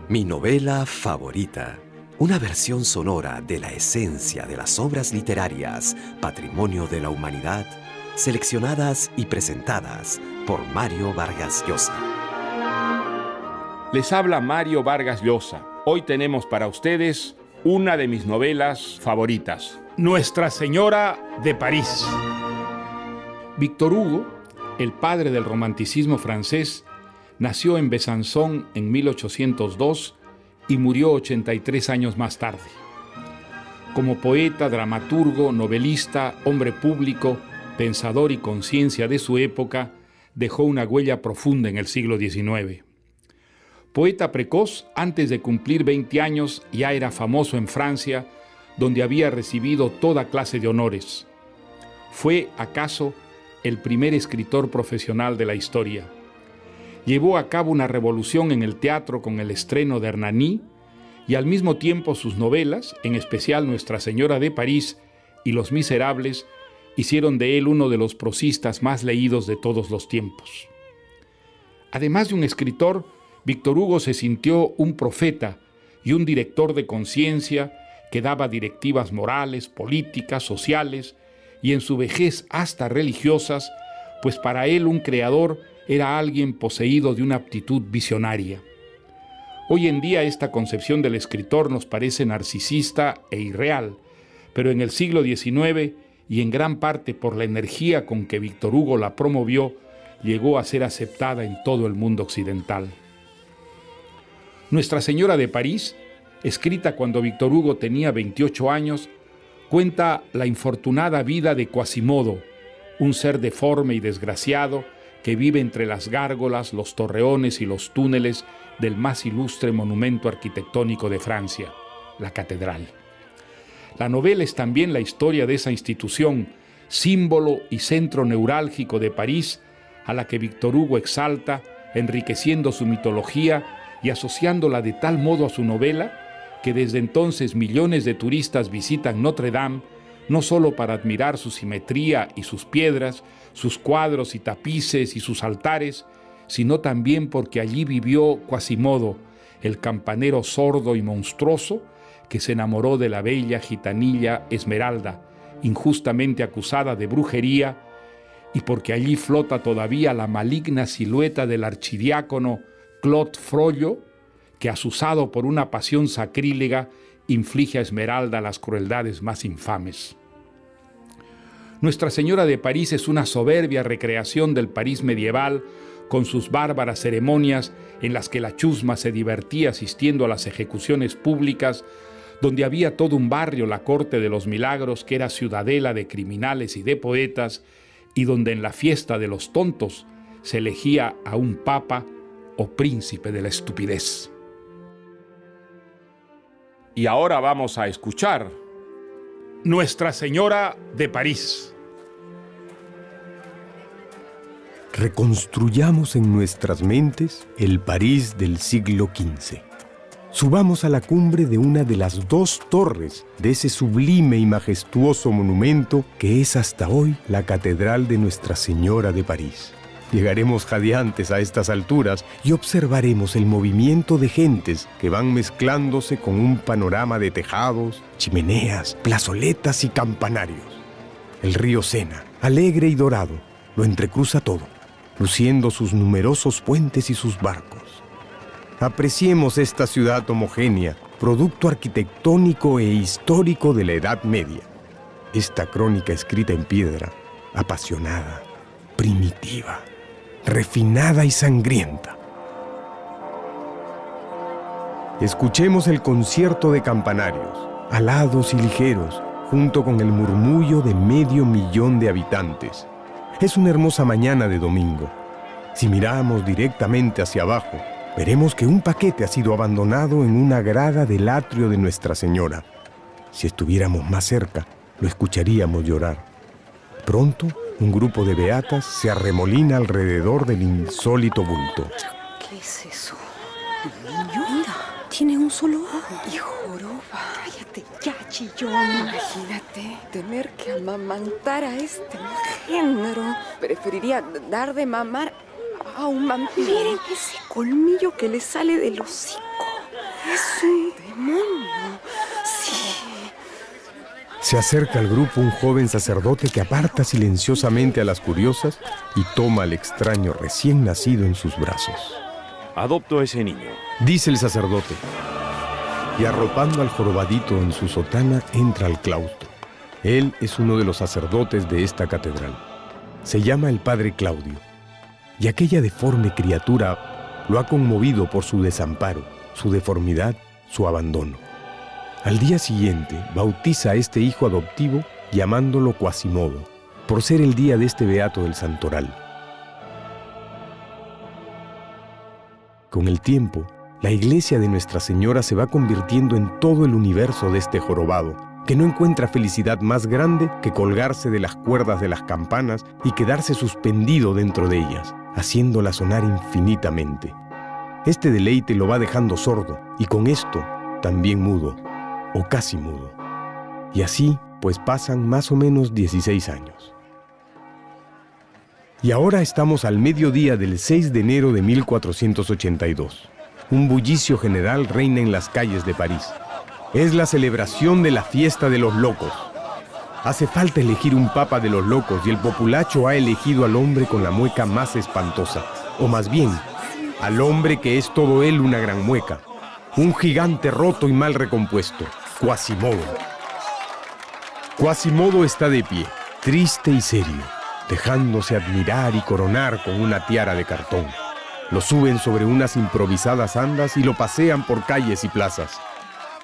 Mi novela favorita. Una versión sonora de la esencia de las obras literarias, patrimonio de la humanidad, seleccionadas y presentadas por Mario Vargas Llosa. Les habla Mario Vargas Llosa. Hoy tenemos para ustedes una de mis novelas favoritas, Nuestra Señora de París. Víctor Hugo, el padre del romanticismo francés, nació en Besanzón en 1802 y murió 83 años más tarde. Como poeta, dramaturgo, novelista, hombre público, pensador y conciencia de su época, dejó una huella profunda en el siglo XIX. Poeta precoz, antes de cumplir 20 años ya era famoso en Francia, donde había recibido toda clase de honores. Fue, acaso, el primer escritor profesional de la historia. Llevó a cabo una revolución en el teatro con el estreno de Hernani y al mismo tiempo sus novelas, en especial Nuestra Señora de París y Los Miserables, hicieron de él uno de los prosistas más leídos de todos los tiempos. Además de un escritor, Víctor Hugo se sintió un profeta y un director de conciencia que daba directivas morales, políticas, sociales y en su vejez hasta religiosas, pues para él un creador era alguien poseído de una aptitud visionaria. Hoy en día esta concepción del escritor nos parece narcisista e irreal, pero en el siglo XIX, y en gran parte por la energía con que Víctor Hugo la promovió, llegó a ser aceptada en todo el mundo occidental. Nuestra Señora de París, escrita cuando Víctor Hugo tenía 28 años, cuenta la infortunada vida de Quasimodo, un ser deforme y desgraciado que vive entre las gárgolas, los torreones y los túneles del más ilustre monumento arquitectónico de Francia, la catedral. La novela es también la historia de esa institución, símbolo y centro neurálgico de París, a la que Víctor Hugo exalta, enriqueciendo su mitología y asociándola de tal modo a su novela, que desde entonces millones de turistas visitan Notre Dame, no solo para admirar su simetría y sus piedras, sus cuadros y tapices y sus altares, sino también porque allí vivió Quasimodo, el campanero sordo y monstruoso que se enamoró de la bella gitanilla Esmeralda, injustamente acusada de brujería, y porque allí flota todavía la maligna silueta del archidiácono Claude Frollo, que asusado por una pasión sacrílega inflige a Esmeralda las crueldades más infames. Nuestra Señora de París es una soberbia recreación del París medieval, con sus bárbaras ceremonias en las que la chusma se divertía asistiendo a las ejecuciones públicas, donde había todo un barrio, la Corte de los Milagros, que era ciudadela de criminales y de poetas, y donde en la fiesta de los tontos se elegía a un papa o príncipe de la estupidez. Y ahora vamos a escuchar Nuestra Señora de París. Reconstruyamos en nuestras mentes el París del siglo XV. Subamos a la cumbre de una de las dos torres de ese sublime y majestuoso monumento que es hasta hoy la Catedral de Nuestra Señora de París. Llegaremos jadeantes a estas alturas y observaremos el movimiento de gentes que van mezclándose con un panorama de tejados, chimeneas, plazoletas y campanarios. El río Sena, alegre y dorado, lo entrecruza todo, luciendo sus numerosos puentes y sus barcos. Apreciemos esta ciudad homogénea, producto arquitectónico e histórico de la Edad Media. Esta crónica escrita en piedra, apasionada, primitiva, refinada y sangrienta. Escuchemos el concierto de campanarios, alados y ligeros, junto con el murmullo de 500,000 de habitantes. Es una hermosa mañana de domingo. Si miramos directamente hacia abajo, veremos que un paquete ha sido abandonado en una grada del atrio de Nuestra Señora. Si estuviéramos más cerca, lo escucharíamos llorar. Pronto, un grupo de beatas se arremolina alrededor del insólito bulto. ¿Qué es eso? ¿Un niño? Mira, tiene un solo ojo. Y joroba. Cállate ya, chillón. Imagínate tener que amamantar a este género. Preferiría dar de mamar a un vampiro. Miren ese colmillo que le sale del hocico. Es un demonio. Sí. Se acerca al grupo un joven sacerdote que aparta silenciosamente a las curiosas y toma al extraño recién nacido en sus brazos. Adopto a ese niño, Dice el sacerdote, y arropando al jorobadito en su sotana entra al claustro. Él es uno de los sacerdotes de esta catedral. Se llama el padre Claudio, y aquella deforme criatura lo ha conmovido por su desamparo, su deformidad, su abandono. Al día siguiente bautiza a este hijo adoptivo llamándolo Quasimodo, por ser el día de este beato del santoral. Con el tiempo, la iglesia de Nuestra Señora se va convirtiendo en todo el universo de este jorobado, que no encuentra felicidad más grande que colgarse de las cuerdas de las campanas y quedarse suspendido dentro de ellas, haciéndolas sonar infinitamente. Este deleite lo va dejando sordo y con esto también mudo, o casi mudo. Y así, pues pasan más o menos 16 años. Y ahora estamos al mediodía del 6 de enero de 1482. Un bullicio general reina en las calles de París. Es la celebración de la fiesta de los locos. Hace falta elegir un papa de los locos y el populacho ha elegido al hombre con la mueca más espantosa, o más bien, al hombre que es todo él una gran mueca, un gigante roto y mal recompuesto, Quasimodo. Quasimodo está de pie, triste y serio, dejándose admirar y coronar con una tiara de cartón. Lo suben sobre unas improvisadas andas y lo pasean por calles y plazas.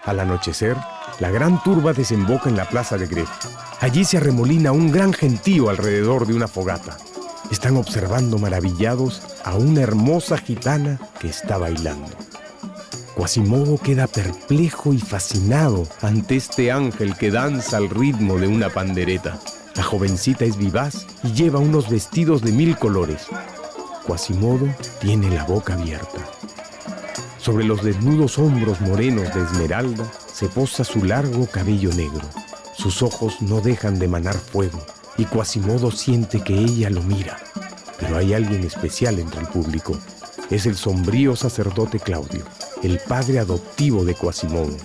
Al anochecer, la gran turba desemboca en la plaza de Greve. Allí se arremolina un gran gentío alrededor de una fogata. Están observando maravillados a una hermosa gitana que está bailando. Quasimodo queda perplejo y fascinado ante este ángel que danza al ritmo de una pandereta. La jovencita es vivaz y lleva unos vestidos de 1000 colores. Quasimodo tiene la boca abierta. Sobre los desnudos hombros morenos de Esmeralda se posa su largo cabello negro. Sus ojos no dejan de emanar fuego y Quasimodo siente que ella lo mira. Pero hay alguien especial entre el público. Es el sombrío sacerdote Claudio, el padre adoptivo de Quasimodo.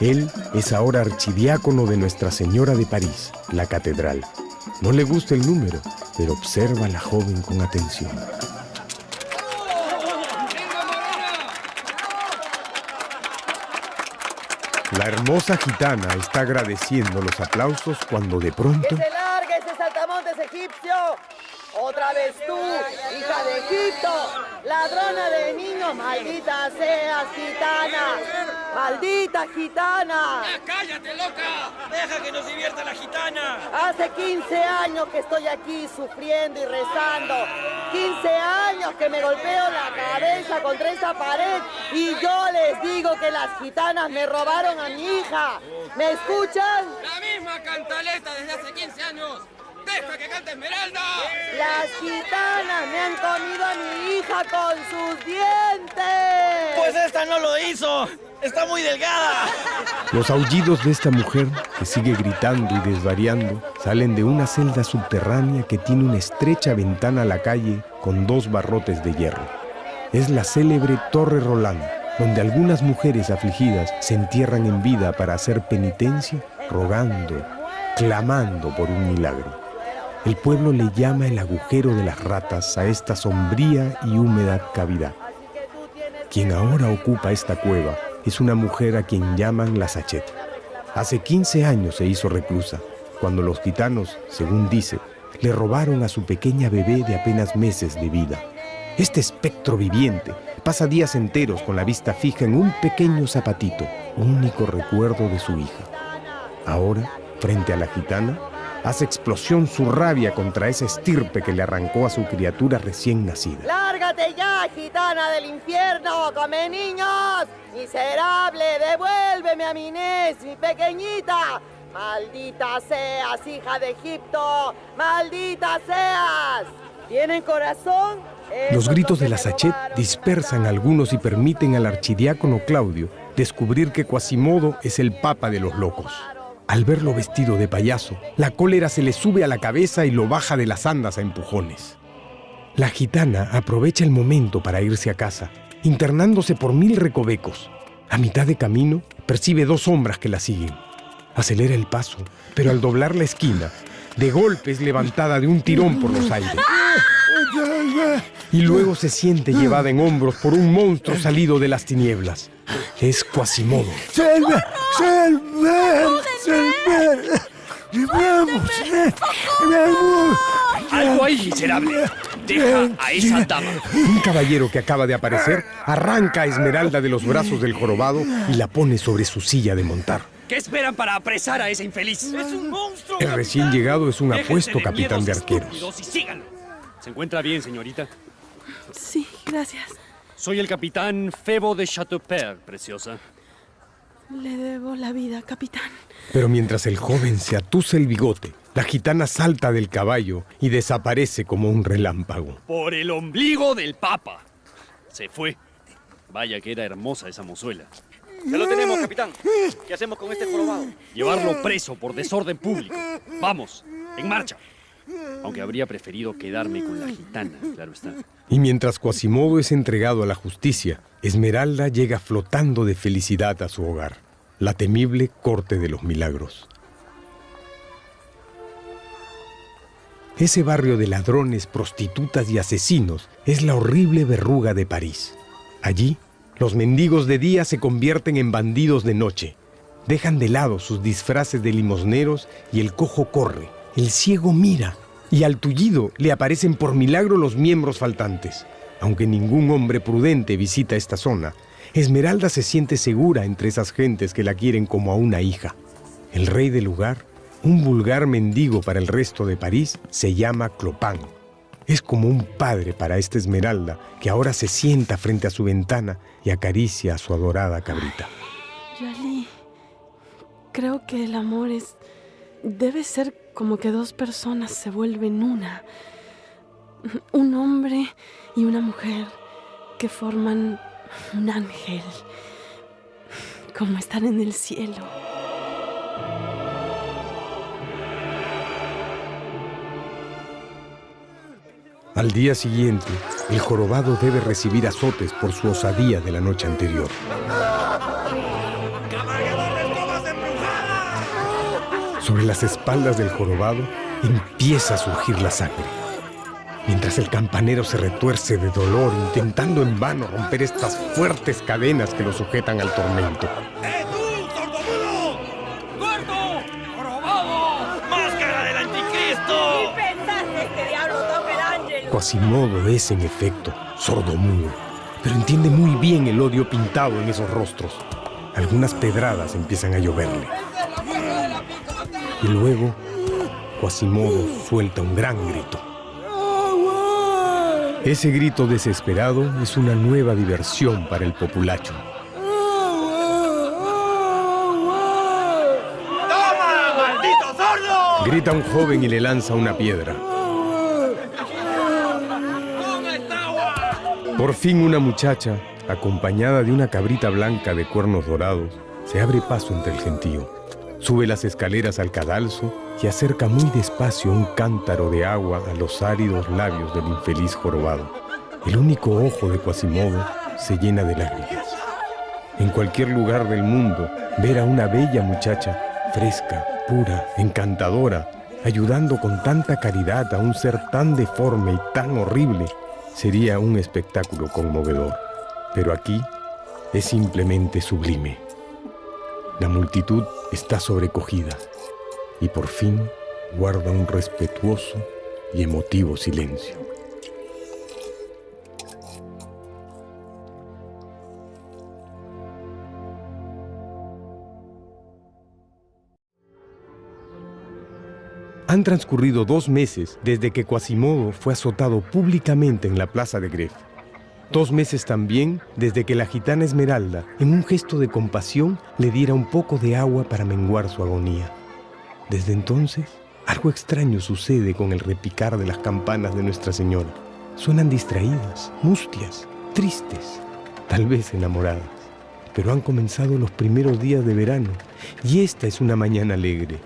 Él es ahora archidiácono de Nuestra Señora de París, la catedral. No le gusta el número, pero observa a la joven con atención. La hermosa gitana está agradeciendo los aplausos cuando de pronto... ¡Que se largue ese saltamontes egipcio! ¡Otra vez tú, hija de Egipto! ¡Ladrona de niños! ¡Maldita seas, gitana! ¡Maldita gitana! ¡Ya cállate, loca! ¡Deja que nos divierta la gitana! Hace 15 años que estoy aquí sufriendo y rezando. 15 años que me golpeo la cabeza contra esta pared y yo les digo que las gitanas me robaron a mi hija. ¿Me escuchan? ¡La misma cantaleta desde hace 15 años! ¡Deja que cante Esmeralda! Las gitanas me han comido a mi hija con sus dientes. ¡Pues esta no lo hizo! ¡Está muy delgada! Los aullidos de esta mujer, que sigue gritando y desvariando, salen de una celda subterránea que tiene una estrecha ventana a la calle con 2 barrotes de hierro. Es la célebre Torre Roland, donde algunas mujeres afligidas se entierran en vida para hacer penitencia, rogando, clamando por un milagro. El pueblo le llama el agujero de las ratas a esta sombría y húmeda cavidad. Quien ahora ocupa esta cueva es una mujer a quien llaman la Sachet. Hace 15 años se hizo reclusa, cuando los gitanos, según dice, le robaron a su pequeña bebé de apenas meses de vida. Este espectro viviente pasa días enteros con la vista fija en un pequeño zapatito, único recuerdo de su hija. Ahora, frente a la gitana, hace explosión su rabia contra esa estirpe que le arrancó a su criatura recién nacida. ¡Lárgate ya, gitana del infierno! ¡Come niños! ¡Miserable! ¡Devuélveme a mi Inés, mi pequeñita! ¡Maldita seas, hija de Egipto! ¡Maldita seas! ¿Tienen corazón? Los gritos de la Sachet dispersan a algunos y permiten al archidiácono Claudio descubrir que Quasimodo es el papa de los locos. Al verlo vestido de payaso, la cólera se le sube a la cabeza y lo baja de las andas a empujones. La gitana aprovecha el momento para irse a casa, internándose por 1000 recovecos. A mitad de camino, percibe 2 sombras que la siguen. Acelera el paso, pero al doblar la esquina, de golpe es levantada de un tirón por los aires. Y luego se siente llevada en hombros por un monstruo salido de las tinieblas. Es Quasimodo. ¡Selmer! ¡Vamos! ¡Algo ahí, miserable! ¡Deja a esa dama! Un caballero que acaba de aparecer arranca a Esmeralda de los brazos del jorobado y la pone sobre su silla de montar. ¿Qué esperan para apresar a ese infeliz? ¡Es un monstruo! El recién llegado es un apuesto capitán de arqueros. Y síganlo. ¿Se encuentra bien, señorita? Sí, gracias. Soy el capitán Febo de Chateaupert, preciosa. Le debo la vida, capitán. Pero mientras el joven se atusa el bigote, la gitana salta del caballo y desaparece como un relámpago. ¡Por el ombligo del Papa! Se fue. Vaya que era hermosa esa mozuela. Ya lo tenemos, capitán. ¿Qué hacemos con este jorobado? Llevarlo preso por desorden público. Vamos, en marcha. Aunque habría preferido quedarme con la gitana, claro está. Y mientras Quasimodo es entregado a la justicia, Esmeralda llega flotando de felicidad a su hogar, la temible corte de los milagros. Ese barrio de ladrones, prostitutas y asesinos es la horrible verruga de París. Allí, los mendigos de día se convierten en bandidos de noche. Dejan de lado sus disfraces de limosneros y el cojo corre, el ciego mira, y al tullido le aparecen por milagro los miembros faltantes. Aunque ningún hombre prudente visita esta zona, Esmeralda se siente segura entre esas gentes que la quieren como a una hija. El rey del lugar, un vulgar mendigo para el resto de París, se llama Clopin. Es como un padre para esta Esmeralda, que ahora se sienta frente a su ventana y acaricia a su adorada cabrita. Yali, creo que el amor debe ser como que 2 personas se vuelven una. Un hombre y una mujer que forman un ángel, como están en el cielo. Al día siguiente, el jorobado debe recibir azotes por su osadía de la noche anterior. Sobre las espaldas del jorobado empieza a surgir la sangre, mientras el campanero se retuerce de dolor intentando en vano romper estas fuertes cadenas que lo sujetan al tormento. tú, sordomudo! ¡Gordo! ¡Jorobado! ¡Máscara del anticristo! ¿Qué pensaste este diablo toca el ángel? Quasimodo es, en efecto, sordomudo, pero entiende muy bien el odio pintado en esos rostros. Algunas pedradas empiezan a lloverle. Y luego, Quasimodo suelta un gran grito. Ese grito desesperado es una nueva diversión para el populacho. ¡Toma, maldito sordo! Grita un joven y le lanza una piedra. ¡Toma esta agua! Por fin una muchacha, acompañada de una cabrita blanca de cuernos dorados, se abre paso entre el gentío. Sube las escaleras al cadalso y acerca muy despacio un cántaro de agua a los áridos labios del infeliz jorobado. El único ojo de Quasimodo se llena de lágrimas. En cualquier lugar del mundo, ver a una bella muchacha, fresca, pura, encantadora, ayudando con tanta caridad a un ser tan deforme y tan horrible, sería un espectáculo conmovedor. Pero aquí es simplemente sublime. La multitud está sobrecogida y por fin guarda un respetuoso y emotivo silencio. Han transcurrido 2 meses desde que Quasimodo fue azotado públicamente en la plaza de Grève. 2 meses también desde que la gitana Esmeralda, en un gesto de compasión, le diera un poco de agua para menguar su agonía. Desde entonces, algo extraño sucede con el repicar de las campanas de Nuestra Señora. Suenan distraídas, mustias, tristes, tal vez enamoradas. Pero han comenzado los primeros días de verano y esta es una mañana alegre.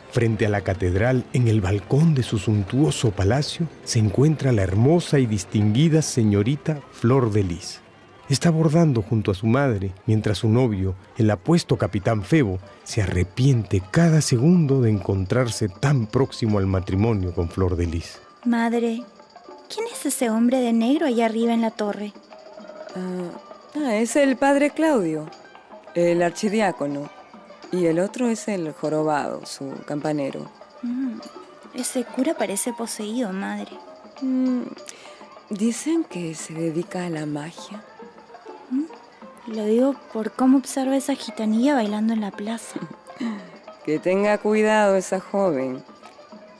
Frente a la catedral, en el balcón de su suntuoso palacio, se encuentra la hermosa y distinguida señorita Flor de Lis. Está bordando junto a su madre, mientras su novio, el apuesto capitán Febo, se arrepiente cada segundo de encontrarse tan próximo al matrimonio con Flor de Lis. Madre, ¿quién es ese hombre de negro allá arriba en la torre? Es el padre Claudio, el archidiácono. Y el otro es el jorobado, su campanero. Ese cura parece poseído, madre. Dicen que se dedica a la magia. Lo digo por cómo observa esa gitanilla bailando en la plaza. Que tenga cuidado esa joven.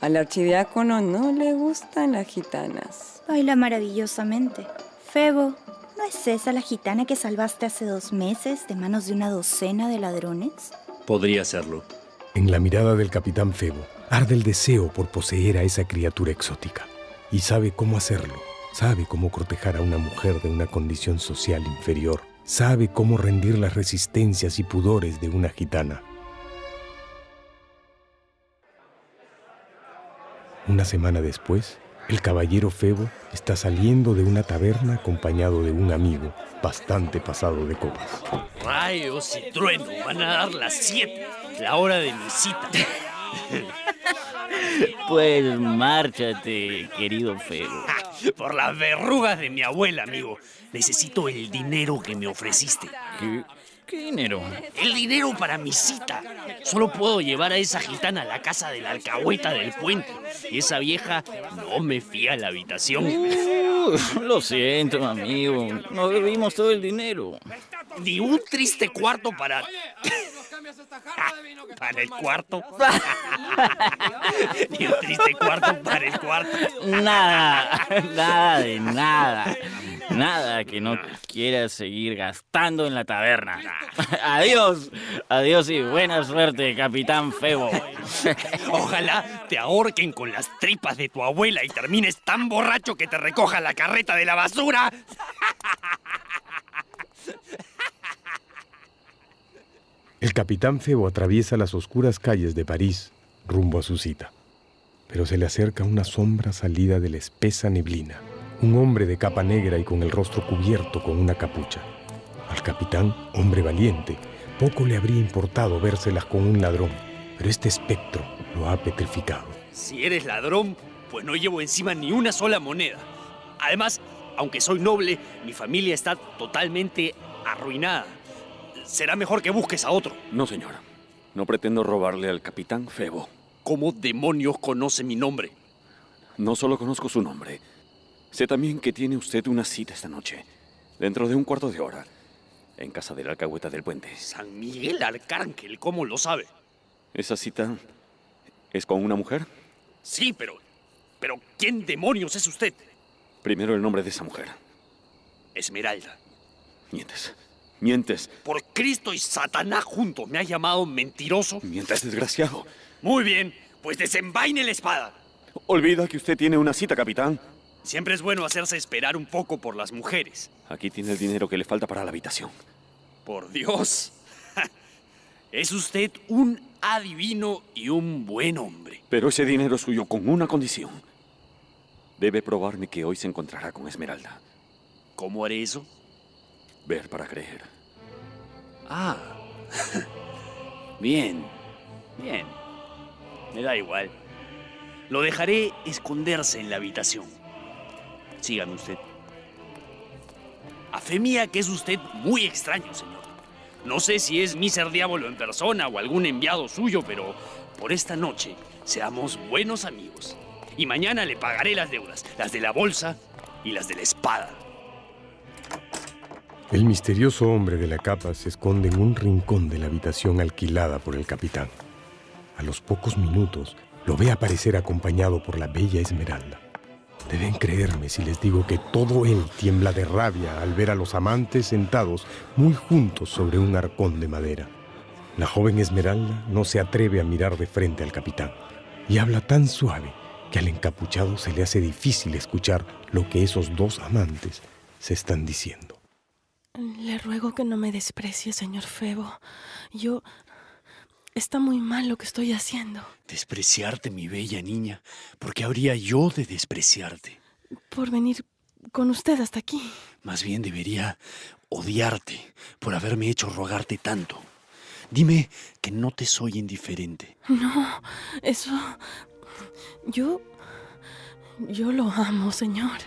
Al archidiácono no le gustan las gitanas. Baila maravillosamente. Febo, ¿no es esa la gitana que salvaste hace 2 meses de manos de una docena de ladrones? Podría serlo. En la mirada del capitán Febo arde el deseo por poseer a esa criatura exótica. Y sabe cómo hacerlo. Sabe cómo cortejar a una mujer de una condición social inferior. Sabe cómo rendir las resistencias y pudores de una gitana. Una semana después, el caballero Febo está saliendo de una taberna acompañado de un amigo bastante pasado de copas. Rayos y trueno, van a dar las 7, la hora de mi cita. Pues márchate, querido Febo. Por las verrugas de mi abuela, amigo. Necesito el dinero que me ofreciste. ¿Qué dinero? El dinero para mi cita. Solo puedo llevar a esa gitana a la casa de la alcahueta del puente. Y esa vieja no me fía la habitación. Lo siento, amigo. No bebimos todo el dinero. Ni un triste cuarto para... ¿Para el cuarto? Ni un triste cuarto para el cuarto. Nada de nada. Nada que no quieras seguir gastando en la taberna. Adiós y buena suerte, capitán Febo. Ojalá te ahorquen con las tripas de tu abuela y termines tan borracho que te recoja la carreta de la basura. El capitán Febo atraviesa las oscuras calles de París rumbo a su cita. Pero se le acerca una sombra salida de la espesa neblina. Un hombre de capa negra y con el rostro cubierto con una capucha. Al capitán, hombre valiente, poco le habría importado vérselas con un ladrón, pero este espectro lo ha petrificado. Si eres ladrón, pues no llevo encima ni una sola moneda. Además, aunque soy noble, mi familia está totalmente arruinada. Será mejor que busques a otro. No, señor. No pretendo robarle al capitán Febo. ¿Cómo demonios conoce mi nombre? No solo conozco su nombre. Sé también que tiene usted una cita esta noche, dentro de un cuarto de hora, en casa de la alcahueta del puente. San Miguel Arcángel, ¿cómo lo sabe? ¿Esa cita es con una mujer? Sí, pero ¿quién demonios es usted? Primero el nombre de esa mujer. Esmeralda. Mientes. Por Cristo y Satanás juntos, ¿me has llamado mentiroso? Mientes, desgraciado. Muy bien, pues desenvaine la espada. Olvida que usted tiene una cita, capitán. Siempre es bueno hacerse esperar un poco por las mujeres. Aquí tiene el dinero que le falta para la habitación. Por Dios. Es usted un adivino y un buen hombre. Pero ese dinero es suyo con una condición. Debe probarme que hoy se encontrará con Esmeralda. ¿Cómo haré eso? Ver para creer. Ah. Bien. Me da igual. Lo dejaré esconderse en la habitación. Sígame usted. A fe mía que es usted muy extraño, señor. No sé si es Miser Diablo en persona o algún enviado suyo, pero por esta noche seamos buenos amigos. Y mañana le pagaré las deudas, las de la bolsa y las de la espada. El misterioso hombre de la capa se esconde en un rincón de la habitación alquilada por el capitán. A los pocos minutos lo ve aparecer acompañado por la bella Esmeralda. Deben creerme si les digo que todo él tiembla de rabia al ver a los amantes sentados muy juntos sobre un arcón de madera. La joven Esmeralda no se atreve a mirar de frente al capitán y habla tan suave que al encapuchado se le hace difícil escuchar lo que esos dos amantes se están diciendo. Le ruego que no me desprecie, señor Febo. Está muy mal lo que estoy haciendo. ¿Despreciarte, mi bella niña? ¿Por qué habría yo de despreciarte? Por venir con usted hasta aquí. Más bien debería odiarte por haberme hecho rogarte tanto. Dime que no te soy indiferente. No, eso... Yo lo amo, señor.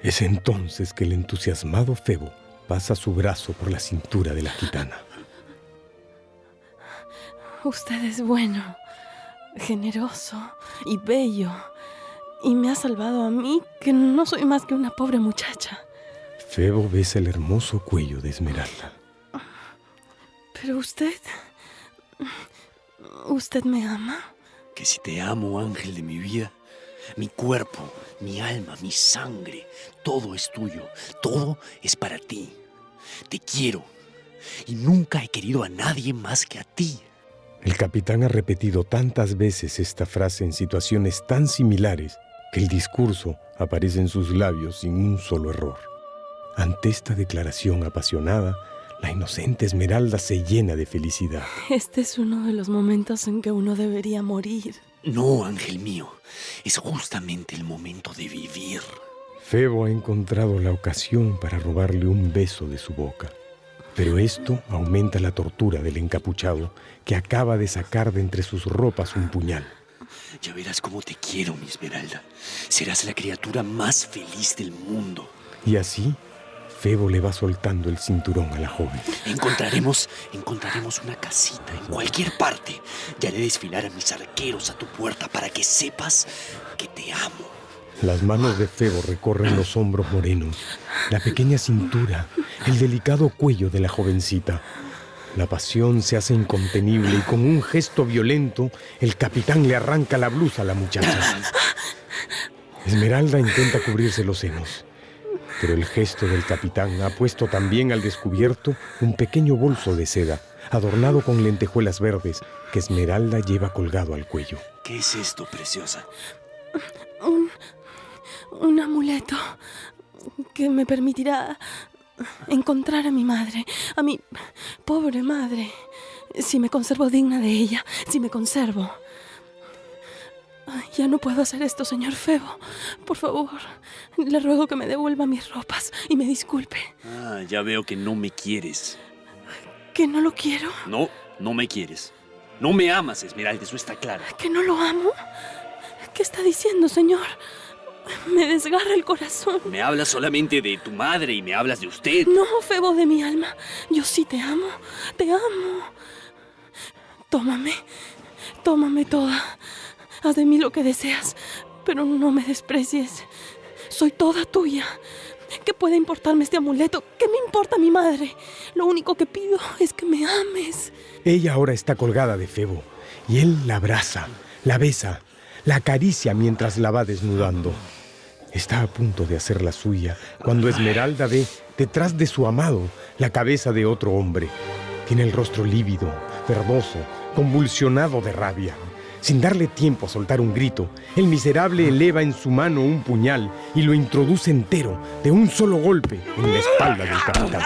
Es entonces que el entusiasmado Febo pasa su brazo por la cintura de la gitana. Usted es bueno, generoso y bello. Y me ha salvado a mí, que no soy más que una pobre muchacha. Febo besa el hermoso cuello de Esmeralda. Pero usted me ama. Que si te amo, ángel de mi vida, mi cuerpo, mi alma, mi sangre, todo es tuyo, todo es para ti. Te quiero y nunca he querido a nadie más que a ti. El capitán ha repetido tantas veces esta frase en situaciones tan similares que el discurso aparece en sus labios sin un solo error. Ante esta declaración apasionada, la inocente Esmeralda se llena de felicidad. Este es uno de los momentos en que uno debería morir. No, ángel mío, es justamente el momento de vivir. Febo ha encontrado la ocasión para robarle un beso de su boca. Pero esto aumenta la tortura del encapuchado, que acaba de sacar de entre sus ropas un puñal. Ya verás cómo te quiero, mi Esmeralda. Serás la criatura más feliz del mundo. Y así, Febo le va soltando el cinturón a la joven. Encontraremos una casita en cualquier parte. Ya haré desfilar a mis arqueros a tu puerta para que sepas que te amo. Las manos de Febo recorren los hombros morenos, la pequeña cintura, el delicado cuello de la jovencita. La pasión se hace incontenible y con un gesto violento, el capitán le arranca la blusa a la muchacha. Esmeralda intenta cubrirse los senos, pero el gesto del capitán ha puesto también al descubierto un pequeño bolso de seda, adornado con lentejuelas verdes, que Esmeralda lleva colgado al cuello. ¿Qué es esto, preciosa? Un amuleto que me permitirá encontrar a mi madre, a mi pobre madre, si me conservo digna de ella, si me conservo. Ay, ya no puedo hacer esto, señor Febo. Por favor, le ruego que me devuelva mis ropas y me disculpe. Ya veo que no me quieres. ¿Que no lo quiero? No, no me quieres. No me amas, Esmeralda, eso está claro. ¿Que no lo amo? ¿Qué está diciendo, señor? Me desgarra el corazón. Me hablas solamente de tu madre y me hablas de usted. No, Febo de mi alma. Yo sí te amo. Te amo. Tómame toda. Haz de mí lo que deseas, pero no me desprecies. Soy toda tuya. ¿Qué puede importarme este amuleto? ¿Qué me importa mi madre? Lo único que pido es que me ames. Ella ahora está colgada de Febo y él la abraza, la besa, la acaricia mientras la va desnudando. Está a punto de hacer la suya cuando Esmeralda ve, detrás de su amado, la cabeza de otro hombre. Tiene el rostro lívido, verdoso, convulsionado de rabia. Sin darle tiempo a soltar un grito, el miserable eleva en su mano un puñal y lo introduce entero, de un solo golpe, en la espalda del capitán.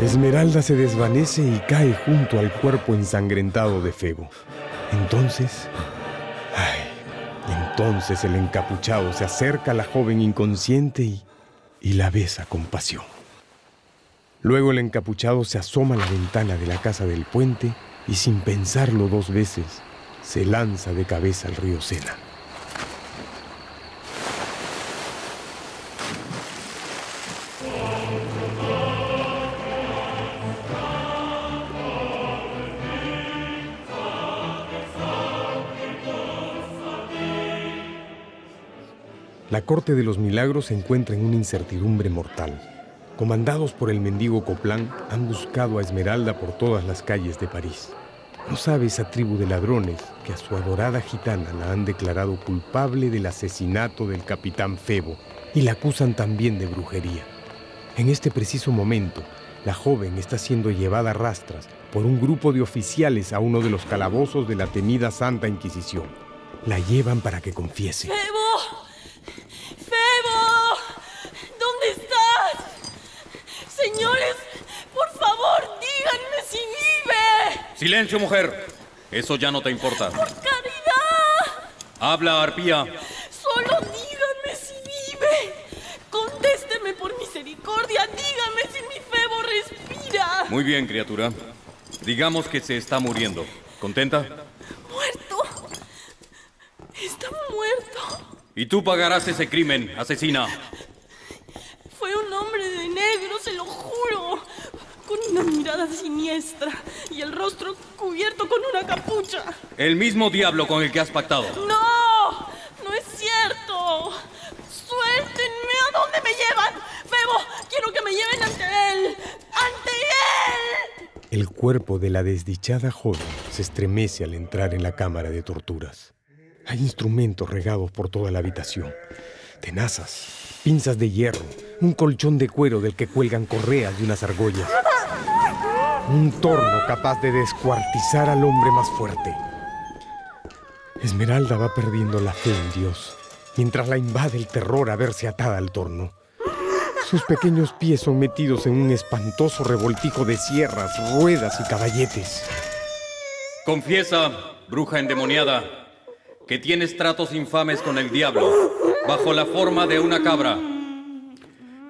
Esmeralda se desvanece y cae junto al cuerpo ensangrentado de Febo. Entonces el encapuchado se acerca a la joven inconsciente y la besa con pasión. Luego el encapuchado se asoma a la ventana de la casa del puente y, sin pensarlo dos veces, se lanza de cabeza al río Sena. La corte de los milagros se encuentra en una incertidumbre mortal. Comandados por el mendigo Coplán, han buscado a Esmeralda por todas las calles de París. No sabe esa tribu de ladrones que a su adorada gitana la han declarado culpable del asesinato del capitán Febo y la acusan también de brujería. En este preciso momento, la joven está siendo llevada a rastras por un grupo de oficiales a uno de los calabozos de la temida Santa Inquisición. La llevan para que confiese. ¡Febo! ¿Dónde estás? Señores, por favor, díganme si vive. Silencio, mujer. Eso ya no te importa. ¡Por caridad! Habla, arpía. Solo dígame si vive. Contésteme por misericordia. Dígame si mi Febo respira. Muy bien, criatura. Digamos que se está muriendo. ¿Contenta? ¿Muerto? Está muerto. Y tú pagarás ese crimen, asesina. Fue un hombre de negro, se lo juro. Con una mirada siniestra y el rostro cubierto con una capucha. El mismo diablo con el que has pactado. ¡No! ¡No es cierto! ¡Suéltenme! ¿A dónde me llevan? Febo, quiero que me lleven ante él. ¡Ante él! El cuerpo de la desdichada joven se estremece al entrar en la cámara de torturas. Hay instrumentos regados por toda la habitación. Tenazas, pinzas de hierro, un colchón de cuero del que cuelgan correas de unas argollas. Un torno capaz de descuartizar al hombre más fuerte. Esmeralda va perdiendo la fe en Dios, mientras la invade el terror a verse atada al torno. Sus pequeños pies son metidos en un espantoso revoltijo de sierras, ruedas y caballetes. Confiesa, bruja endemoniada, que tienes tratos infames con el diablo, bajo la forma de una cabra.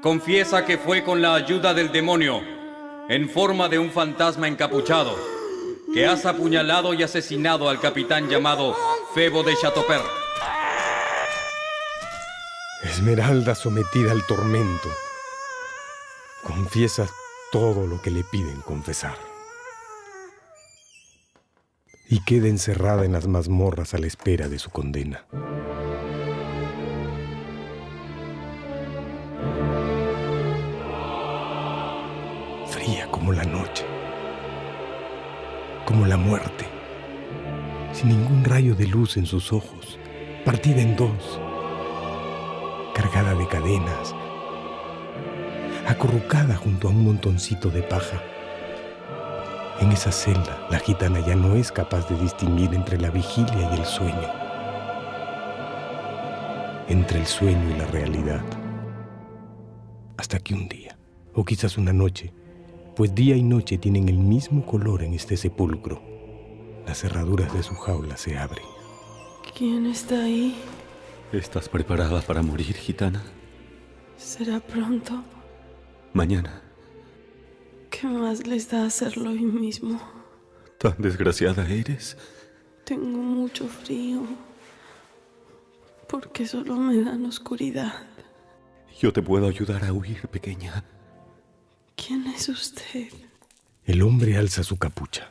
Confiesa que fue con la ayuda del demonio, en forma de un fantasma encapuchado, que has apuñalado y asesinado al capitán llamado Febo de Chateaupers. Esmeralda sometida al tormento, confiesa todo lo que le piden confesar. Y queda encerrada en las mazmorras a la espera de su condena. Fría como la noche, como la muerte, sin ningún rayo de luz en sus ojos, partida en dos, cargada de cadenas, acurrucada junto a un montoncito de paja. En esa celda, la gitana ya no es capaz de distinguir entre la vigilia y el sueño, entre el sueño y la realidad. Hasta que un día, o quizás una noche, pues día y noche tienen el mismo color en este sepulcro, las cerraduras de su jaula se abren. ¿Quién está ahí? ¿Estás preparada para morir, gitana? ¿Será pronto? Mañana. ¿Qué más les da hacerlo hoy mismo? ¿Tan desgraciada eres? Tengo mucho frío. Porque solo me dan oscuridad. Yo te puedo ayudar a huir, pequeña. ¿Quién es usted? El hombre alza su capucha.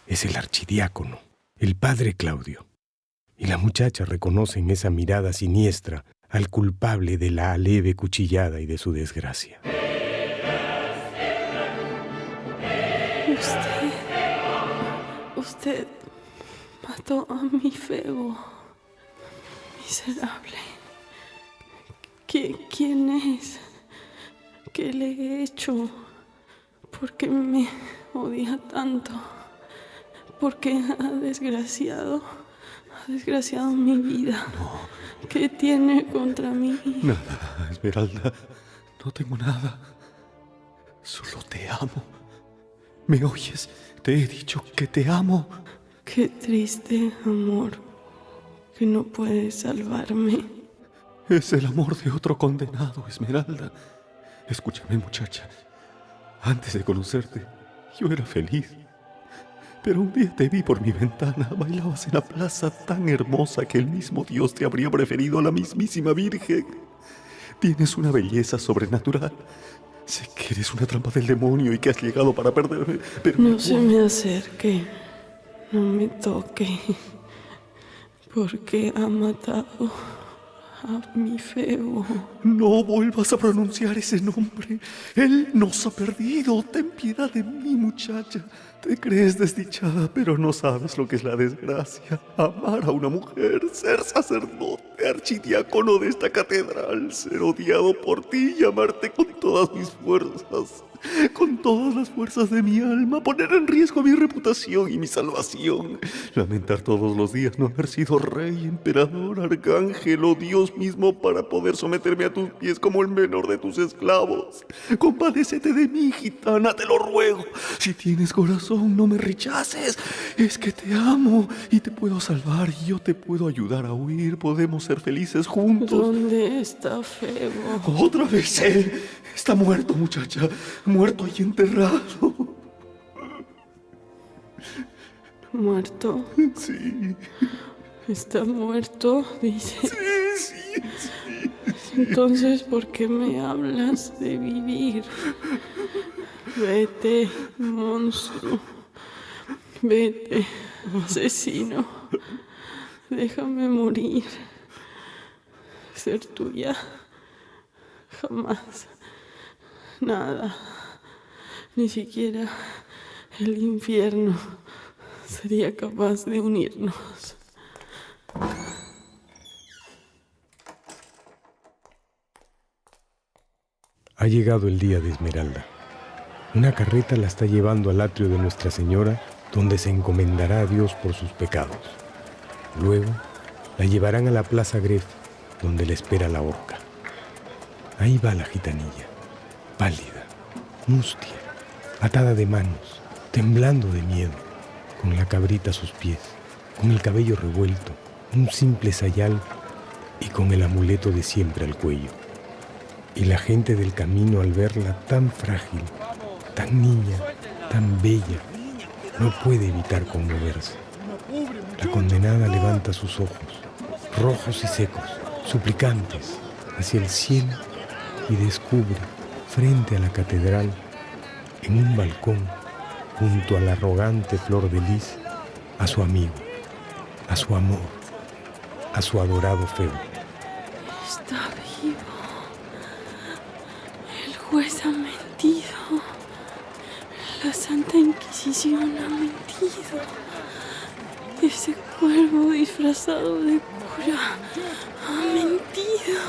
Es el archidiácono, el padre Claudio. Y la muchacha reconoce en esa mirada siniestra al culpable de la leve cuchillada y de su desgracia. Usted mató a mi Febo. Miserable. ¿Quién es? ¿Qué le he hecho? ¿Por qué me odia tanto? ¿Por qué ha desgraciado mi vida? No. ¿Qué tiene contra mí? Nada, Esmeralda. No tengo nada. Solo te amo. ¿Me oyes? Te he dicho que te amo. Qué triste amor que no puede salvarme. Es el amor de otro condenado, Esmeralda. Escúchame, muchacha. Antes de conocerte, yo era feliz. Pero un día te vi por mi ventana. Bailabas en la plaza tan hermosa que el mismo Dios te habría preferido a la mismísima Virgen. Tienes una belleza sobrenatural. Sé que eres una trampa del demonio y que has llegado para perderme, pero... No se me acerque, no me toque, porque ha matado a mi Febo. No vuelvas a pronunciar ese nombre. Él nos ha perdido. Ten piedad de mí, muchacha. Te crees desdichada, pero no sabes lo que es la desgracia. Amar a una mujer, ser sacerdote, archidiácono de esta catedral, ser odiado por ti y amarte con todas mis fuerzas. con todas las fuerzas de mi alma, poner en riesgo mi reputación y mi salvación. Lamentar todos los días no haber sido rey, emperador, arcángel o Dios mismo para poder someterme a tus pies como el menor de tus esclavos. Compadécete de mí, gitana, te lo ruego. Si tienes corazón, no me rechaces. Es que te amo y te puedo salvar y yo te puedo ayudar a huir. Podemos ser felices juntos. ¿Dónde está Febo? Otra vez él. Está muerto, muchacha. Muerto y enterrado. ¿Muerto? Sí. ¿Está muerto? Dice. Sí. Entonces, ¿por qué me hablas de vivir? Vete, monstruo. Vete, asesino. Déjame morir. Ser tuya. Jamás. Nada. Ni siquiera el infierno sería capaz de unirnos. Ha llegado el día de Esmeralda. Una carreta la está llevando al atrio de Nuestra Señora, donde se encomendará a Dios por sus pecados. Luego la llevarán a la Plaza Gref, donde le espera la horca. Ahí va la gitanilla, pálida, mustia, atada de manos, temblando de miedo, con la cabrita a sus pies, con el cabello revuelto, un simple sayal y con el amuleto de siempre al cuello. Y la gente del camino, al verla tan frágil, tan niña, tan bella, no puede evitar conmoverse. La condenada levanta sus ojos, rojos y secos, suplicantes, hacia el cielo y descubre, frente a la catedral, en un balcón, junto a la arrogante flor de lis, a su amigo, a su amor, a su adorado Febo. Está vivo. El juez ha mentido. La Santa Inquisición ha mentido. Ese cuervo disfrazado de cura ha mentido.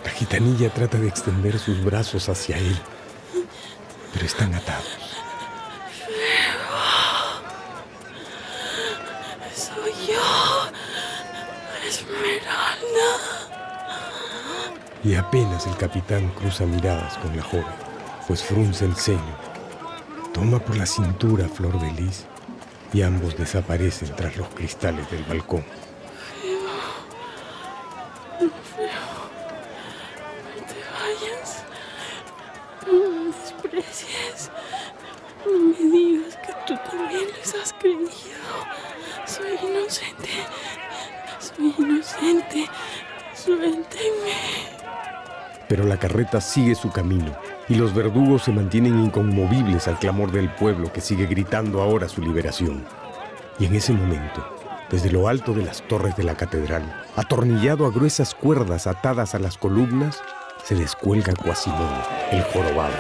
La gitanilla trata de extender sus brazos hacia él, pero están atados. Soy yo, Esmeralda. Y apenas el capitán cruza miradas con la joven, pues frunce el ceño, toma por la cintura a Flor de Lis y ambos desaparecen tras los cristales del balcón. No te vayas. No me desprecies. No me digas que tú también les has creído. Soy inocente. Soy inocente. Suélteme. Pero la carreta sigue su camino y los verdugos se mantienen inconmovibles al clamor del pueblo que sigue gritando ahora su liberación. Y en ese momento, desde lo alto de las torres de la catedral, atornillado a gruesas cuerdas atadas a las columnas, se descuelga Quasimodo, el jorobado.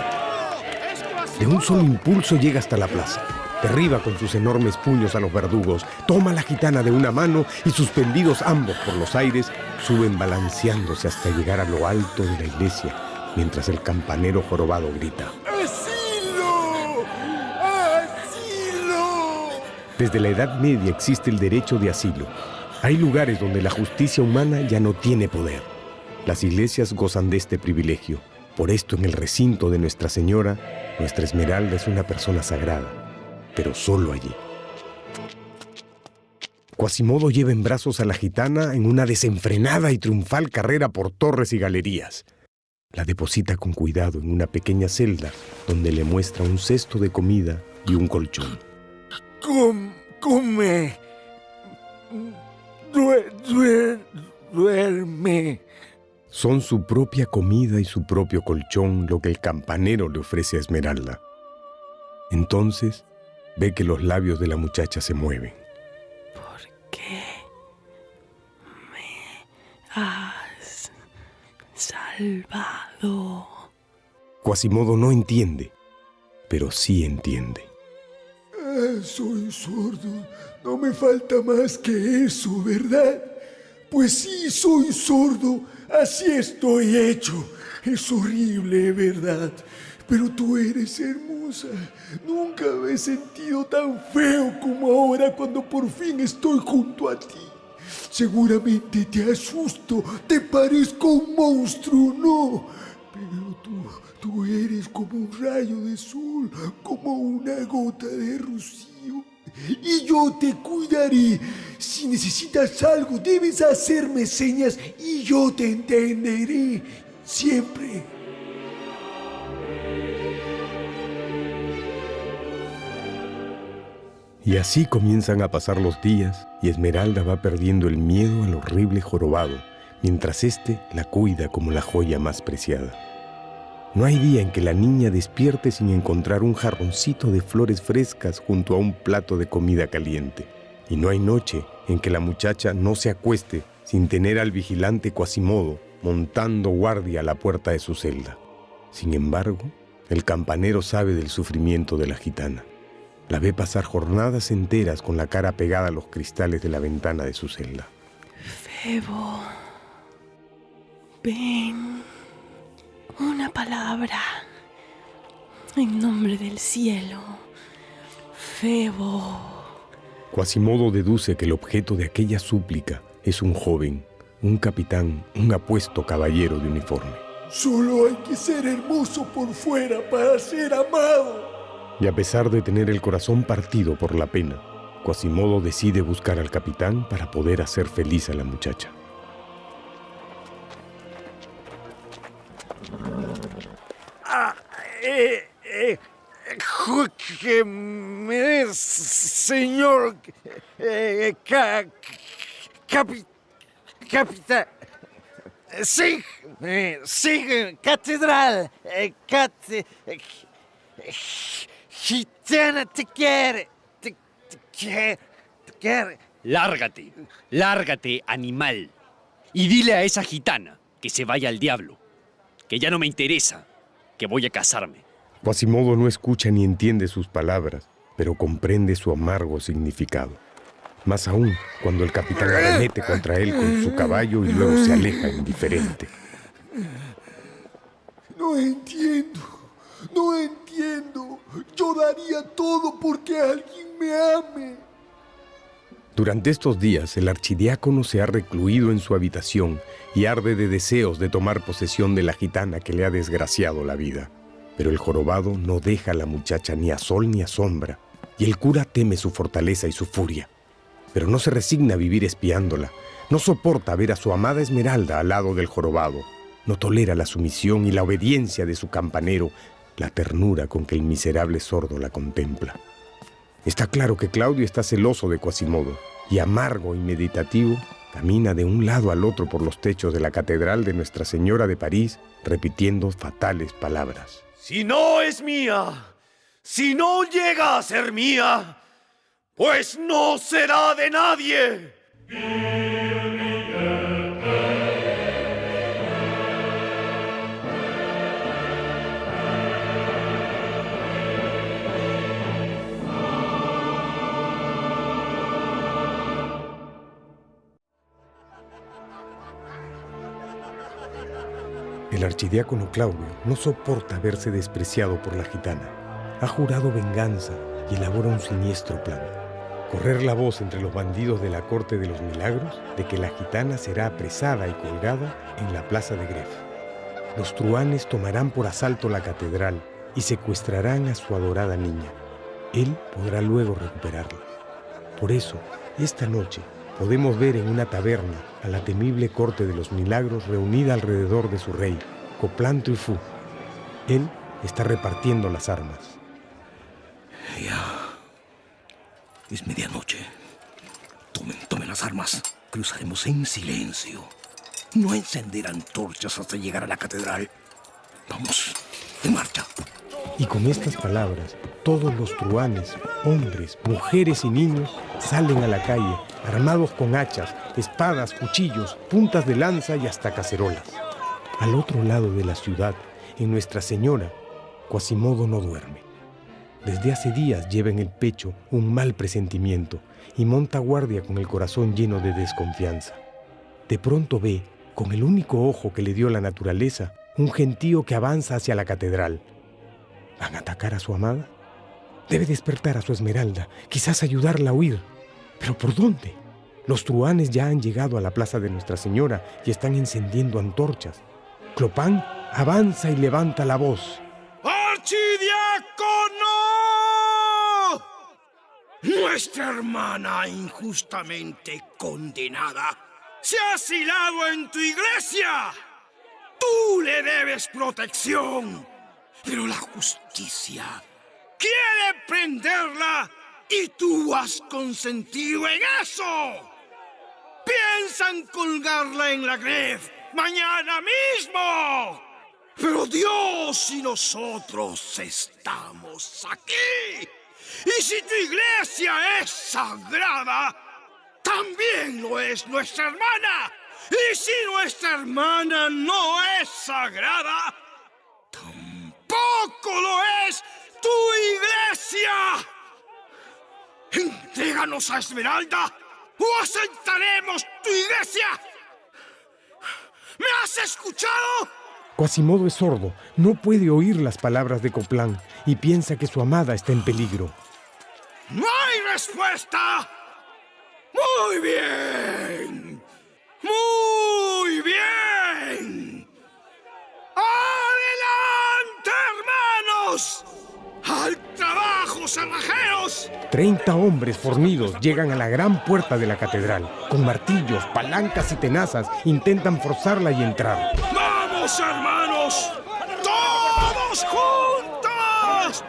De un solo impulso llega hasta la plaza, derriba con sus enormes puños a los verdugos, toma a la gitana de una mano y suspendidos ambos por los aires, suben balanceándose hasta llegar a lo alto de la iglesia, mientras el campanero jorobado grita: ¡Asilo! ¡Asilo! Desde la Edad Media existe el derecho de asilo. Hay lugares donde la justicia humana ya no tiene poder. Las iglesias gozan de este privilegio. Por esto, en el recinto de Nuestra Señora, nuestra Esmeralda es una persona sagrada, pero solo allí. Quasimodo lleva en brazos a la gitana en una desenfrenada y triunfal carrera por torres y galerías. La deposita con cuidado en una pequeña celda donde le muestra un cesto de comida y un colchón. Come. Duerme. Son su propia comida y su propio colchón lo que el campanero le ofrece a Esmeralda. Entonces ve que los labios de la muchacha se mueven. ¿Por qué me has salvado? Quasimodo no entiende, pero sí entiende. Soy sordo. No me falta más que eso, ¿verdad? Pues sí, soy sordo. Así estoy hecho. Es horrible, ¿verdad? Pero tú eres hermosa. Nunca me he sentido tan feo como ahora cuando por fin estoy junto a ti. Seguramente te asusto, te parezco un monstruo, ¿no? Pero tú eres como un rayo de sol, como una gota de rocío. Y yo te cuidaré. Si necesitas algo, debes hacerme señas y yo te entenderé. Siempre. Y así comienzan a pasar los días y Esmeralda va perdiendo el miedo al horrible jorobado, mientras éste la cuida como la joya más preciada. No hay día en que la niña despierte sin encontrar un jarroncito de flores frescas junto a un plato de comida caliente. Y no hay noche en que la muchacha no se acueste sin tener al vigilante Quasimodo montando guardia a la puerta de su celda. Sin embargo, el campanero sabe del sufrimiento de la gitana. La ve pasar jornadas enteras con la cara pegada a los cristales de la ventana de su celda. Febo, ven, una palabra, en nombre del cielo. Febo. Quasimodo deduce que el objeto de aquella súplica es un joven, un capitán, un apuesto caballero de uniforme. Solo hay que ser hermoso por fuera para ser amado. Y a pesar de tener el corazón partido por la pena, Quasimodo decide buscar al capitán para poder hacer feliz a la muchacha. Señor capitán. Sí, catedral. Gitana te quiere. Te quiere. Lárgate, animal. Y dile a esa gitana que se vaya al diablo, que ya no me interesa, que voy a casarme. Quasimodo no escucha ni entiende sus palabras, pero comprende su amargo significado. Más aún cuando el capitán arremete contra él con su caballo y luego se aleja indiferente. No entiendo. Yo daría todo porque alguien me ame. Durante estos días, el archidiácono se ha recluido en su habitación y arde de deseos de tomar posesión de la gitana que le ha desgraciado la vida. Pero el jorobado no deja a la muchacha ni a sol ni a sombra, y el cura teme su fortaleza y su furia. Pero no se resigna a vivir espiándola, no soporta ver a su amada Esmeralda al lado del jorobado, no tolera la sumisión y la obediencia de su campanero, la ternura con que el miserable sordo la contempla. Está claro que Claudio está celoso de Quasimodo, y amargo y meditativo, camina de un lado al otro por los techos de la catedral de Nuestra Señora de París, repitiendo fatales palabras. Si no es mía, si no llega a ser mía, pues no será de nadie. El archidiácono Claudio no soporta verse despreciado por la gitana. Ha jurado venganza y elabora un siniestro plan. Correr la voz entre los bandidos de la Corte de los Milagros de que la gitana será apresada y colgada en la plaza de Gref. Los truhanes tomarán por asalto la catedral y secuestrarán a su adorada niña. Él podrá luego recuperarla. Por eso, esta noche podemos ver en una taberna a la temible Corte de los Milagros reunida alrededor de su rey, Coplan Truffaut. Él está repartiendo las armas. Ya. Es medianoche. Tomen las armas. Cruzaremos en silencio. No encender antorchas hasta llegar a la catedral. Vamos, en marcha. Y con estas palabras, todos los truhanes, hombres, mujeres y niños, salen a la calle, armados con hachas, espadas, cuchillos, puntas de lanza y hasta cacerolas. Al otro lado de la ciudad, en Nuestra Señora, Quasimodo no duerme. Desde hace días lleva en el pecho un mal presentimiento y monta guardia con el corazón lleno de desconfianza. De pronto ve, con el único ojo que le dio la naturaleza, un gentío que avanza hacia la catedral. ¿Van a atacar a su amada? Debe despertar a su Esmeralda, quizás ayudarla a huir. ¿Pero por dónde? Los truhanes ya han llegado a la plaza de Nuestra Señora y están encendiendo antorchas. Clopin avanza y levanta la voz. ¡Archidiácono! Nuestra hermana injustamente condenada se ha asilado en tu iglesia. Tú le debes protección, pero la justicia quiere prenderla y tú has consentido en eso. Piensan colgarla en la greve mañana mismo. Pero Dios y nosotros estamos aquí. Y si tu iglesia es sagrada, también lo es nuestra hermana. Y si nuestra hermana no es sagrada, tampoco lo es tu iglesia. Entréganos a Esmeralda o asentaremos tu iglesia. ¿Me has escuchado? Quasimodo es sordo, no puede oír las palabras de Coplan y piensa que su amada está en peligro. ¡No hay respuesta! ¡Muy bien! ¡Muy bien! ¡Adelante, hermanos! ¡Al trabajo, cerrajeros! 30 hombres fornidos llegan a la gran puerta de la catedral. Con martillos, palancas y tenazas intentan forzarla y entrar. ¡Vamos, hermanos! ¡Todos juntos!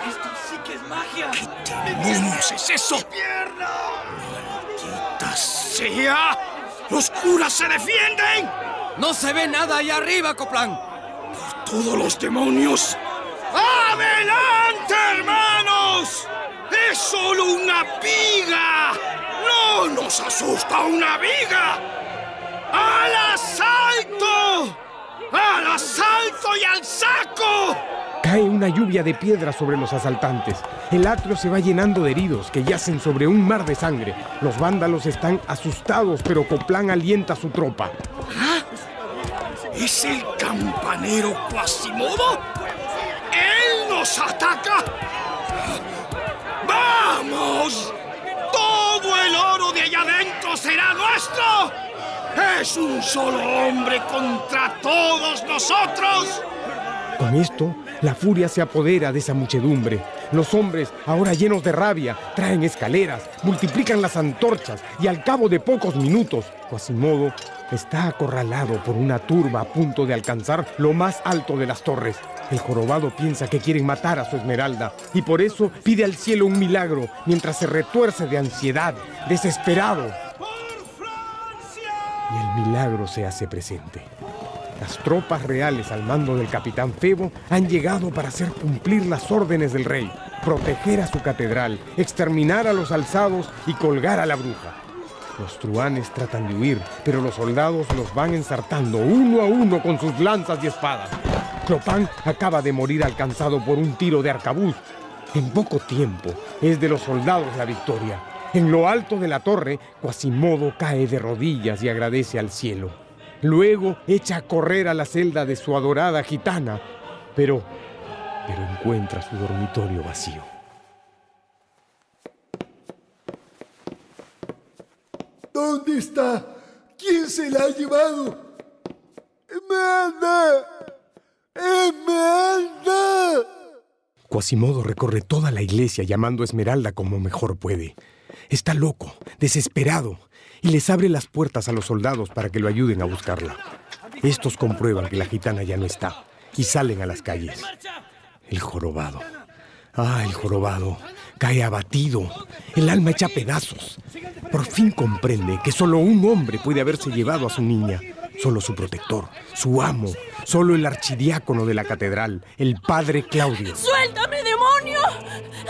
¡Esto sí que es magia! ¿Qué demonios es eso? ¡Maldita sea! ¡Los curas se defienden! ¡No se ve nada allá arriba, Coplan! ¡Por todos los demonios! ¡Adelante, hermanos! ¡Es solo una viga! ¡No nos asusta una viga! ¡Al asalto! ¡Al asalto y al saco! Cae una lluvia de piedras sobre los asaltantes. El atrio se va llenando de heridos que yacen sobre un mar de sangre. Los vándalos están asustados, pero Coplan alienta a su tropa. ¿Ah? ¿Es el campanero Quasimodo? ¡Él nos ataca! ¡Vamos! ¡Todo el oro de allá adentro será nuestro! ¡Es un solo hombre contra todos nosotros! Con esto, la furia se apodera de esa muchedumbre. Los hombres, ahora llenos de rabia, traen escaleras, multiplican las antorchas y al cabo de pocos minutos, Quasimodo está acorralado por una turba a punto de alcanzar lo más alto de las torres. El jorobado piensa que quieren matar a su Esmeralda y por eso pide al cielo un milagro mientras se retuerce de ansiedad, desesperado. Y el milagro se hace presente. Las tropas reales al mando del capitán Febo han llegado para hacer cumplir las órdenes del rey, proteger a su catedral, exterminar a los alzados y colgar a la bruja. Los truhanes tratan de huir, pero los soldados los van ensartando uno a uno con sus lanzas y espadas. Clopin acaba de morir alcanzado por un tiro de arcabuz. En poco tiempo es de los soldados la victoria. En lo alto de la torre, Quasimodo cae de rodillas y agradece al cielo. Luego echa a correr a la celda de su adorada gitana, pero encuentra su dormitorio vacío. ¿Dónde está? ¿Quién se la ha llevado? ¡Esmeralda! ¡Esmeralda! Quasimodo recorre toda la iglesia llamando a Esmeralda como mejor puede. Está loco, desesperado, y les abre las puertas a los soldados para que lo ayuden a buscarla. Estos comprueban que la gitana ya no está y salen a las calles. El jorobado. El jorobado cae abatido, el alma hecha pedazos. Por fin comprende que solo un hombre puede haberse llevado a su niña. Solo su protector, su amo, solo el archidiácono de la catedral, el padre Claudio. ¡Suéltame, demonio!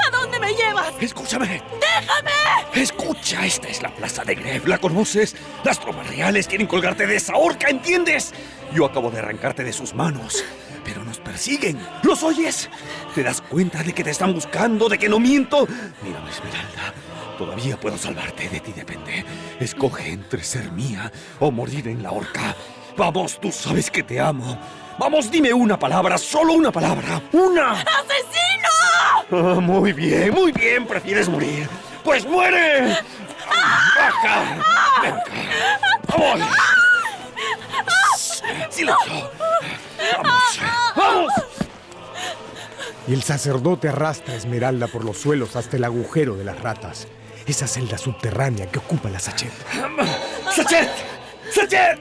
¿A dónde me llevas? Escúchame. ¡Déjame! Escucha, esta es la plaza de Greve. ¿La conoces? Las tropas reales quieren colgarte de esa horca, ¿entiendes? Yo acabo de arrancarte de sus manos, pero nos persiguen. ¿Los oyes? ¿Te das cuenta de que te están buscando, de que no miento? Mírame, Esmeralda. Todavía puedo salvarte, de ti depende. Escoge entre ser mía o morir en la horca. Vamos, tú sabes que te amo. Vamos, dime una palabra, solo una palabra. ¡Una! ¡Asesino! Muy bien, prefieres morir. ¡Pues muere! ¡Baja! ¡Venga! ¡Vamos! ¡Silencio! ¡Vamos! ¡Vamos! Y el sacerdote arrastra a Esmeralda por los suelos hasta el agujero de las ratas, esa celda subterránea que ocupa la Sachet. ¡Sachet! ¡Sachet!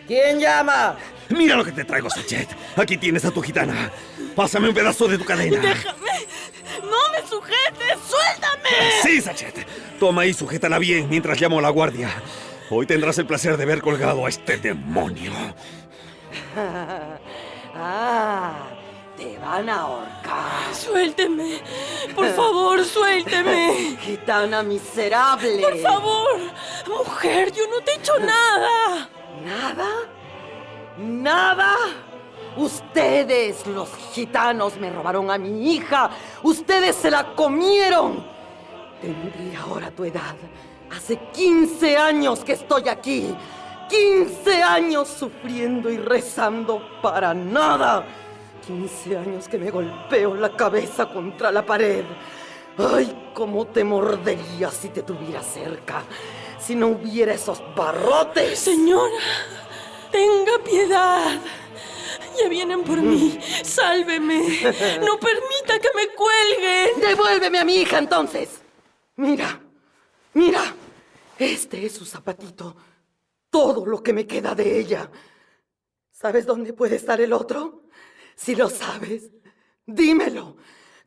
¿Quién llama? Mira lo que te traigo, Sachet. Aquí tienes a tu gitana. Pásame un pedazo de tu cadena. ¡Déjame! ¡No me sujetes! ¡Suéltame! Sí, Sachet. Toma y sujétala bien mientras llamo a la guardia. Hoy tendrás el placer de ver colgado a este demonio. Te van a ahorcar. ¡Suélteme! ¡Por favor, suélteme! Gitana miserable. ¡Por favor! Mujer, yo no te he hecho nada. ¿Nada? ¿Nada? Ustedes, los gitanos, me robaron a mi hija. Ustedes se la comieron. Tendría ahora tu edad. Hace 15 años que estoy aquí. 15 años sufriendo y rezando para nada. 15 años que me golpeo la cabeza contra la pared. Ay, cómo te mordería si te tuviera cerca. Si no hubiera esos barrotes. Señora, tenga piedad. Ya vienen por mí. Sálveme. No permita que me cuelguen. Devuélveme a mi hija entonces. Mira, mira. Este es su zapatito. Todo lo que me queda de ella. ¿Sabes dónde puede estar el otro? Si lo sabes, dímelo.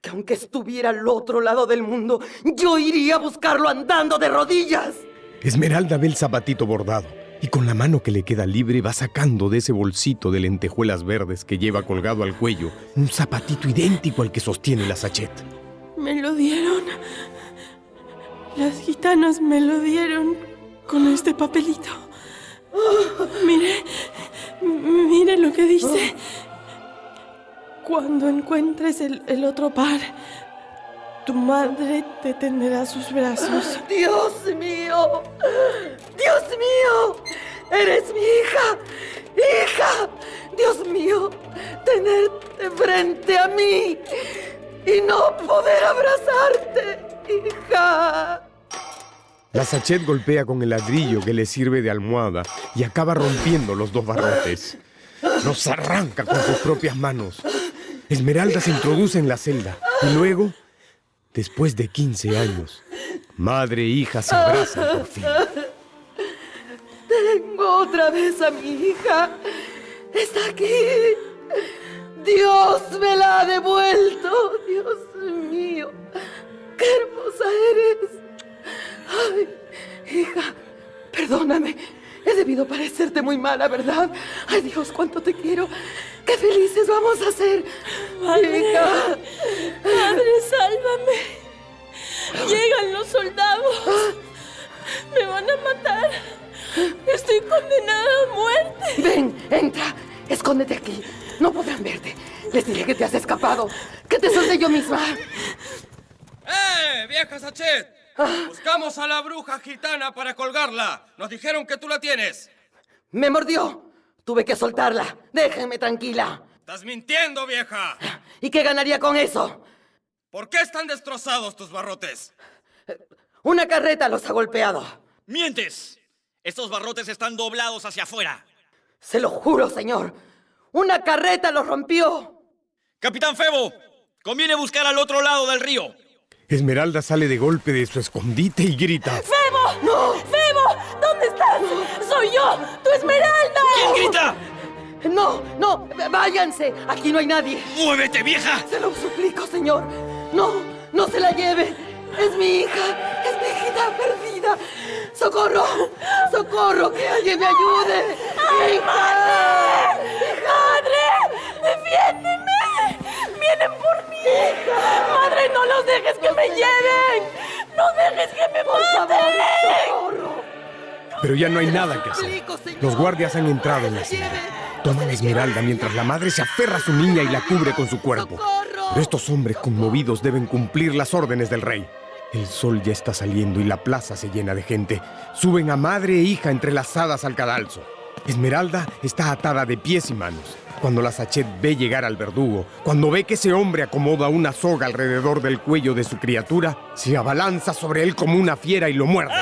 Que aunque estuviera al otro lado del mundo, yo iría a buscarlo andando de rodillas. Esmeralda ve el zapatito bordado y con la mano que le queda libre va sacando de ese bolsito de lentejuelas verdes que lleva colgado al cuello un zapatito idéntico al que sostiene la Sachet. Me lo dieron. Las gitanas me lo dieron con este papelito. Mire lo que dice. Cuando encuentres el otro par, tu madre te tenderá sus brazos. ¡Dios mío! ¡Dios mío! ¡Eres mi hija! ¡Hija! ¡Dios mío! Tenerte frente a mí y no poder abrazarte, hija. La Sachet golpea con el ladrillo que le sirve de almohada y acaba rompiendo los dos barrotes. Los arranca con sus propias manos. Esmeralda se introduce en la celda y luego, después de 15 años, madre e hija se abrazan por fin. Tengo otra vez a mi hija. Está aquí. Dios me la ha devuelto. Dios mío, qué hermosa eres. Ay, hija, perdóname. He debido parecerte muy mala, ¿verdad? Ay, Dios, cuánto te quiero. ¡Qué felices vamos a ser! Madre, hija. Madre, sálvame. Llegan los soldados. Me van a matar. Estoy condenada a muerte. Ven, entra. Escóndete aquí. No podrán verte. Les diré que te has escapado. Que te solté yo misma. ¡Vieja Sachet! Buscamos a la bruja gitana para colgarla. Nos dijeron que tú la tienes. Me mordió. Tuve que soltarla. Déjenme tranquila. ¡Estás mintiendo, vieja! ¿Y qué ganaría con eso? ¿Por qué están destrozados tus barrotes? Una carreta los ha golpeado. ¡Mientes! Estos barrotes están doblados hacia afuera. Se lo juro, señor. Una carreta los rompió. Capitán Febo, conviene buscar al otro lado del río. Esmeralda sale de golpe de su escondite y grita: ¡Febo! ¡No! ¡Febo! ¿Dónde estás? ¡Soy yo! ¡Tu Esmeralda! ¿Quién grita? No, váyanse. Aquí no hay nadie. ¡Muévete, vieja! Se lo suplico, señor. No se la lleve. Es mi hija. Es mi hijita perdida. ¡Socorro! ¡Socorro! ¡Que alguien me ayude! ¡Ay, madre! ¡Madre! ¡Defiéndeme! ¡Vienen por mí! ¡Madre, no ¡No dejes que me lleven! ¡No dejes que me maten! Pero ya no hay nada que hacer. Los guardias han entrado en la hacienda. Toman a Esmeralda mientras la madre se aferra a su niña y la cubre con su cuerpo. Pero estos hombres conmovidos deben cumplir las órdenes del rey. El sol ya está saliendo y la plaza se llena de gente. Suben a madre e hija entrelazadas al cadalso. Esmeralda está atada de pies y manos. Cuando la Sachet ve llegar al verdugo, cuando ve que ese hombre acomoda una soga alrededor del cuello de su criatura, se abalanza sobre él como una fiera y lo muerde.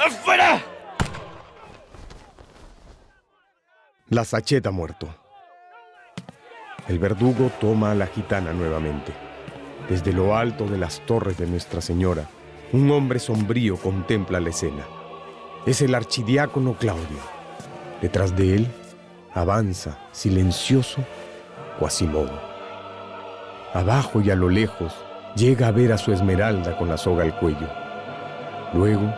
¡Afuera! La Sachet ha muerto. El verdugo toma a la gitana nuevamente. Desde lo alto de las torres de Nuestra Señora, un hombre sombrío contempla la escena. Es el archidiácono Claudio. Detrás de él avanza, silencioso, Quasimodo. Abajo y a lo lejos llega a ver a su Esmeralda con la soga al cuello. Luego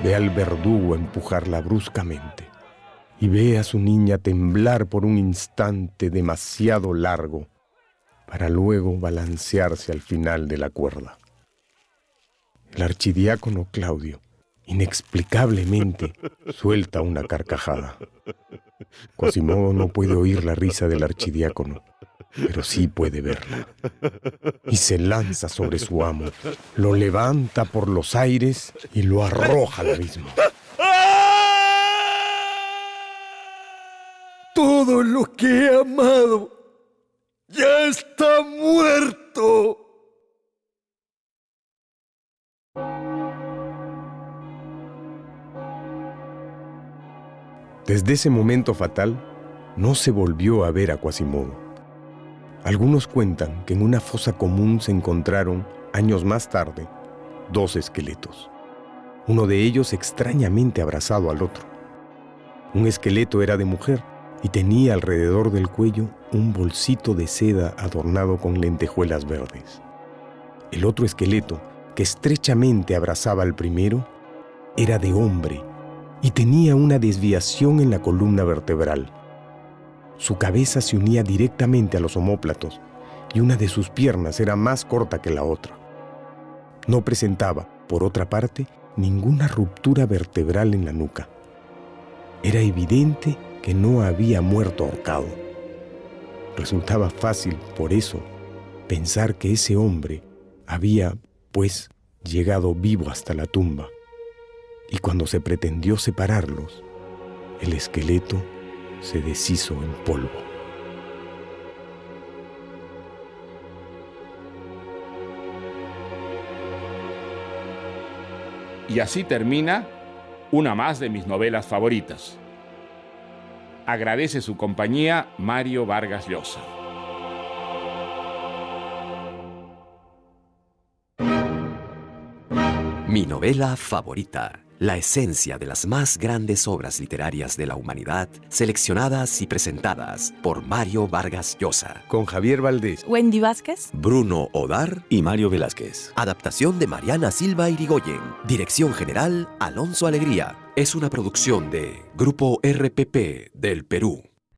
ve al verdugo empujarla bruscamente y ve a su niña temblar por un instante demasiado largo para luego balancearse al final de la cuerda. El archidiácono Claudio, inexplicablemente, suelta una carcajada. Quasimodo no puede oír la risa del archidiácono, pero sí puede verla. Y se lanza sobre su amo, lo levanta por los aires y lo arroja al abismo. Todo lo que he amado ya está muerto. Desde ese momento fatal, no se volvió a ver a Quasimodo. Algunos cuentan que en una fosa común se encontraron, años más tarde, 2 esqueletos. Uno de ellos extrañamente abrazado al otro. Un esqueleto era de mujer y tenía alrededor del cuello un bolsito de seda adornado con lentejuelas verdes. El otro esqueleto, que estrechamente abrazaba al primero, era de hombre y tenía una desviación en la columna vertebral. Su cabeza se unía directamente a los omóplatos y una de sus piernas era más corta que la otra. No presentaba, por otra parte, ninguna ruptura vertebral en la nuca. Era evidente que no había muerto ahorcado. Resultaba fácil, por eso, pensar que ese hombre había, pues, llegado vivo hasta la tumba. Y cuando se pretendió separarlos, el esqueleto se deshizo en polvo. Y así termina una más de mis novelas favoritas. Agradece su compañía Mario Vargas Llosa. Mi novela favorita. La esencia de las más grandes obras literarias de la humanidad, seleccionadas y presentadas por Mario Vargas Llosa. Con Javier Valdés, Wendy Vázquez, Bruno Odar y Mario Velázquez. Adaptación de Mariana Silva Irigoyen. Dirección general, Alonso Alegría. Es una producción de Grupo RPP del Perú.